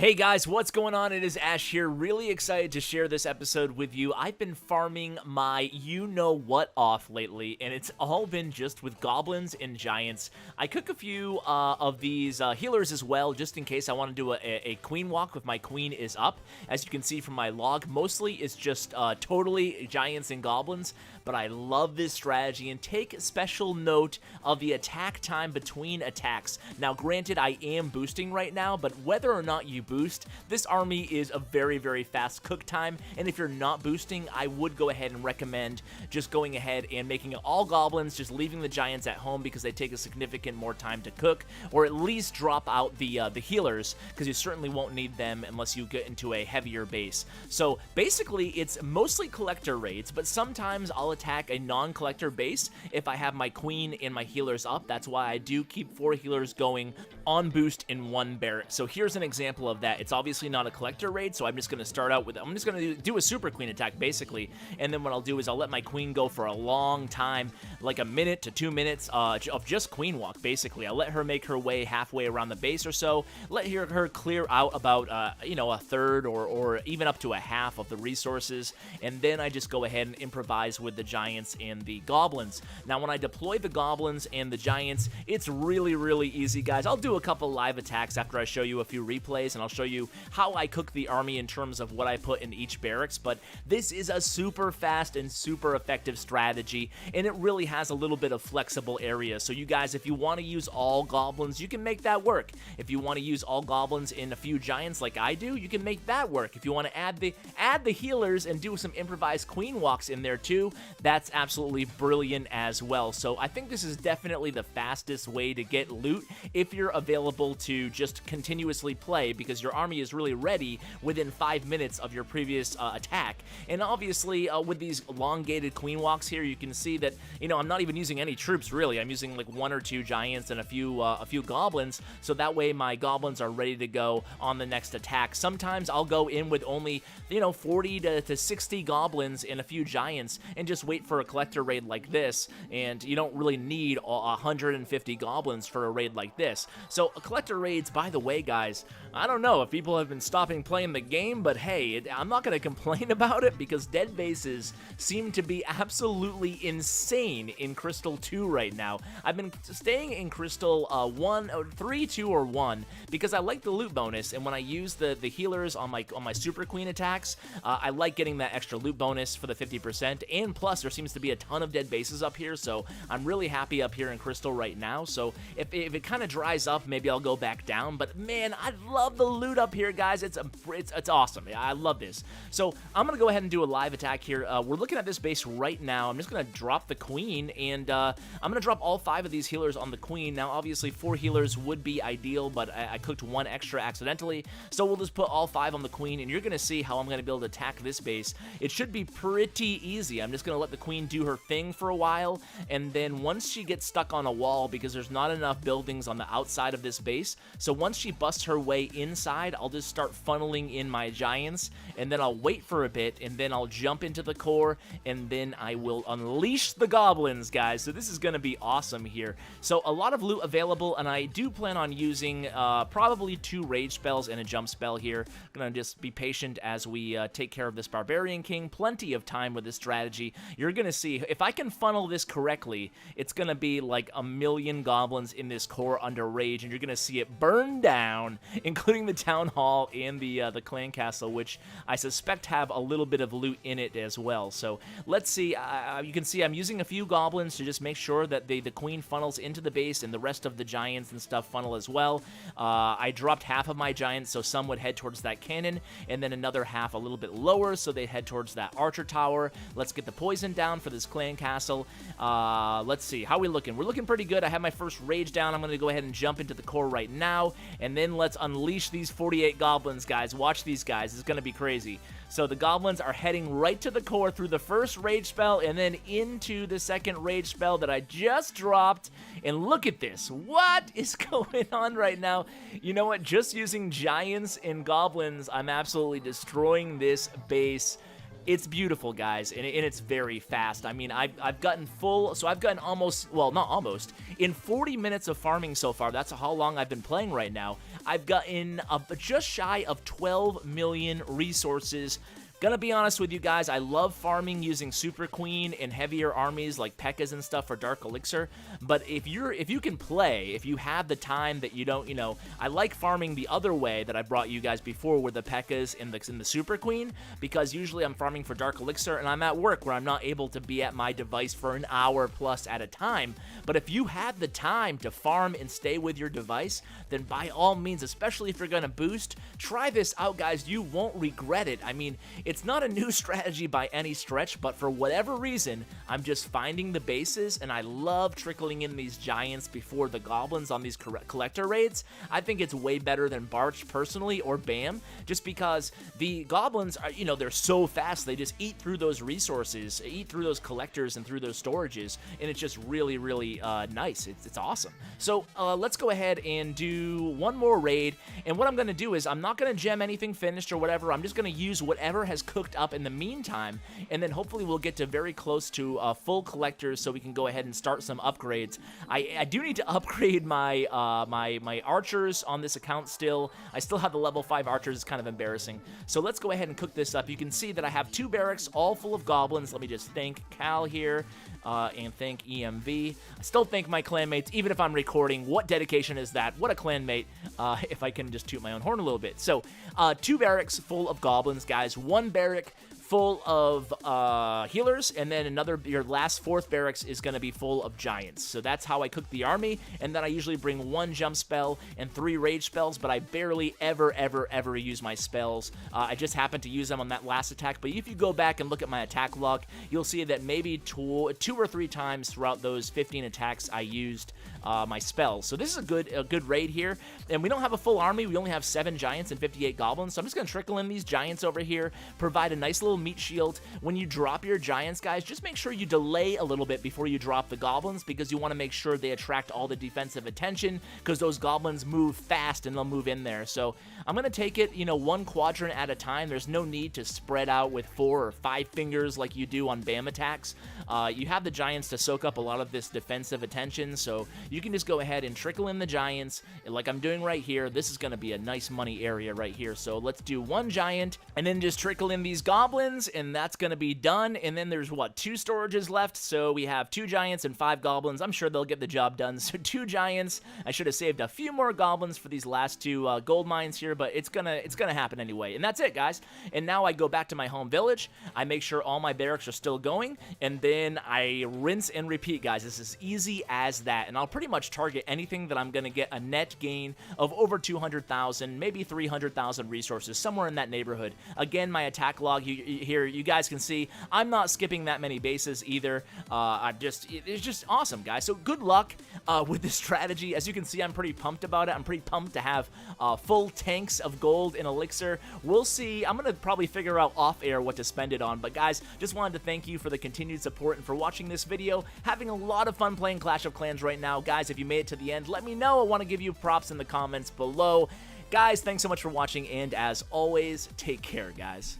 Hey guys, what's going on? It is Ash here, really excited to share this episode with you. I've been farming my you-know-what off lately, and it's all been just with goblins and giants. I cook a few of these healers as well, just in case I want to do a queen walk if my queen is up. As you can see from my log, mostly it's just totally giants and goblins, but I love this strategy, and take special note of the attack time between attacks. Now, granted, I am boosting right now, but whether or not you boost, this army is a very, very fast cook time, and if you're not boosting, I would go ahead and recommend just going ahead and making it all goblins, just leaving the giants at home because they take a significant more time to cook, or at least drop out the healers, because you certainly won't need them unless you get into a heavier base. So basically, it's mostly collector raids, but sometimes I'll attack a non-collector base if I have my queen and my healers up. That's why I do keep 4 healers going on boost in one barrack. So here's an example of that. It's obviously not a collector raid, so I'm just going to start out with, I'm just going to do a super queen attack basically, and then what I'll do is I'll let my queen go for a long time, like a minute to 2 minutes of just queen walk basically. I'll let her make her way halfway around the base or so, let her clear out about you know, a third or even up to a half of the resources, and then I just go ahead and improvise with the giants and the goblins. Now when I deploy the goblins and the giants, it's really, really easy, guys. I'll do a couple live attacks after I show you a few replays, and I'll show you how I cook the army in terms of what I put in each barracks, but this is a super fast and super effective strategy, and it really has a little bit of flexible areas. So you guys, if you want to use all goblins, you can make that work. If you want to use all goblins in a few giants like I do, you can make that work. If you want to add the healers and do some improvised queen walks in there too, that's absolutely brilliant as well. So I think this is definitely the fastest way to get loot if you're available to just continuously play, because your army is really ready within 5 minutes of your previous attack. And obviously with these elongated queen walks here, you can see that, you know, I'm not even using any troops really. I'm using like 1 or 2 giants and a few goblins, so that way my goblins are ready to go on the next attack. Sometimes I'll go in with only, you know, 40 to 60 goblins and a few giants and just wait for a collector raid like this, and you don't really need 150 goblins for a raid like this. So collector raids, by the way, guys, I don't know if people have been stopping playing the game, but hey, I'm not going to complain about it, because dead bases seem to be absolutely insane in Crystal 2 right now. I've been staying in Crystal 3, 2, or 1 because I like the loot bonus, and when I use the healers on my Super Queen attacks, I like getting that extra loot bonus for the 50%, and plus there seems to be a ton of dead bases up here, so I'm really happy up here in Crystal right now. So if it kind of dries up, maybe I'll go back down, but man, I love the loot up here, guys. It's awesome. I love this. So I'm gonna go ahead and do a live attack here. We're looking at this base right now. I'm just gonna drop the queen, and I'm gonna drop all 5 of these healers on the queen. Now obviously 4 healers would be ideal, but I cooked 1 extra accidentally, so we'll just put all 5 on the queen, and you're gonna see how I'm gonna be able to attack this base. It should be pretty easy. I'm just gonna let the queen do her thing for a while, and then once she gets stuck on a wall, because there's not enough buildings on the outside of this base, so once she busts her way inside, I'll just start funneling in my giants, and then I'll wait for a bit, and then I'll jump into the core, and then I will unleash the goblins, guys. So this is gonna be awesome here. So a lot of loot available, and I do plan on using probably 2 rage spells and a jump spell here. I'm gonna just be patient as we take care of this barbarian king. Plenty of time with this strategy. You're gonna see, if I can funnel this correctly, it's gonna be like a million goblins in this core under rage, and you're gonna see it burn down, including the town hall and the clan castle, which I suspect have a little bit of loot in it as well. So let's see. You can see I'm using a few goblins to just make sure that the queen funnels into the base, and the rest of the giants and stuff funnel as well. I dropped half of my giants, so some would head towards that cannon, and then another half a little bit lower, so they head towards that archer tower. Let's get the poison down for this clan castle. Let's see. How are we looking? We're looking pretty good. I have my first rage down. I'm going to go ahead and jump into the core right now, and then let's unleash these 48 goblins, guys. Watch these guys. It's going to be crazy. So the goblins are heading right to the core through the first rage spell, and then into the second rage spell that I just dropped. And look at this. What is going on right now? You know what? Just using giants and goblins, I'm absolutely destroying this base. It's beautiful, guys, and it's very fast. I mean, I've gotten full, so I've gotten almost, well, not almost, in 40 minutes of farming so far. That's how long I've been playing right now. I've gotten just shy of 12 million resources. Gonna be honest with you guys, I love farming using Super Queen and heavier armies like P.E.K.K.A.s and stuff for Dark Elixir, but if you can play, if you have the time that you don't, I like farming the other way that I brought you guys before with the P.E.K.K.A.s and the Super Queen, because usually I'm farming for Dark Elixir and I'm at work where I'm not able to be at my device for an hour plus at a time. But if you have the time to farm and stay with your device, then by all means, especially if you're gonna boost, try this out, guys. You won't regret it. I mean, it's not a new strategy by any stretch, but for whatever reason, I'm just finding the bases, and I love trickling in these giants before the goblins on these collector raids. I think it's way better than Barch personally, or Bam, just because the goblins are, they're so fast, they just eat through those resources, eat through those collectors and through those storages, and it's just really, really nice. It's awesome. So let's go ahead and do one more raid, and what I'm going to do is I'm not going to gem anything finished or whatever. I'm just going to use whatever has cooked up in the meantime, and then hopefully we'll get to very close to full collectors so we can go ahead and start some upgrades. I do need to upgrade my my archers on this account still. I still have the level 5 archers. It's kind of embarrassing. So let's go ahead and cook this up. You can see that I have 2 barracks all full of goblins. Let me just thank Cal here and thank EMV. I still thank my clanmates, even if I'm recording. What dedication is that? What a clanmate, if I can just toot my own horn a little bit. So 2 barracks full of goblins, guys. 1 barrack full of healers, and then your last 4th barracks is going to be full of giants. So that's how I cook the army, and then I usually bring 1 jump spell and 3 rage spells, but I barely ever use my spells. I just happen to use them on that last attack, but if you go back and look at my attack log, you'll see that maybe 2 or 3 times throughout those 15 attacks I used my spells. So this is a good raid here, and we don't have a full army. We only have 7 giants and 58 goblins, so I'm just going to trickle in these giants over here, provide a nice little meat shield. When you drop your giants, guys, just make sure you delay a little bit before you drop the goblins, because you want to make sure they attract all the defensive attention, because those goblins move fast and they'll move in there. So I'm going to take it, 1 quadrant at a time. There's no need to spread out with 4 or 5 fingers like you do on BAM attacks. You have the giants to soak up a lot of this defensive attention, so you can just go ahead and trickle in the giants like I'm doing right here. This is going to be a nice money area right here. So let's do 1 giant and then just trickle in these goblins, and that's going to be done. And then there's 2 storages left, so we have 2 giants and 5 goblins. I'm sure they'll get the job done. So 2 giants. I should have saved a few more goblins for these last 2 gold mines here, but it's gonna happen anyway. And that's it, guys. And now I go back to my home village. I make sure all my barracks are still going, and then I rinse and repeat, guys. This is easy as that, and I'll pretty much target anything that I'm gonna get a net gain of over 200,000, maybe 300,000 resources, somewhere in that neighborhood. Again, my attack log here, you guys can see I'm not skipping that many bases either. It's just awesome, guys. So good luck with this strategy. As you can see, I'm pretty pumped about it. I'm pretty pumped to have full tanks of gold and elixir. We'll see. I'm gonna probably figure out off air what to spend it on, but guys, just wanted to thank you for the continued support and for watching this video. Having a lot of fun playing Clash of Clans right now. Guys, if you made it to the end, let me know. I want to give you props in the comments below. Guys, thanks so much for watching, and as always, take care, guys.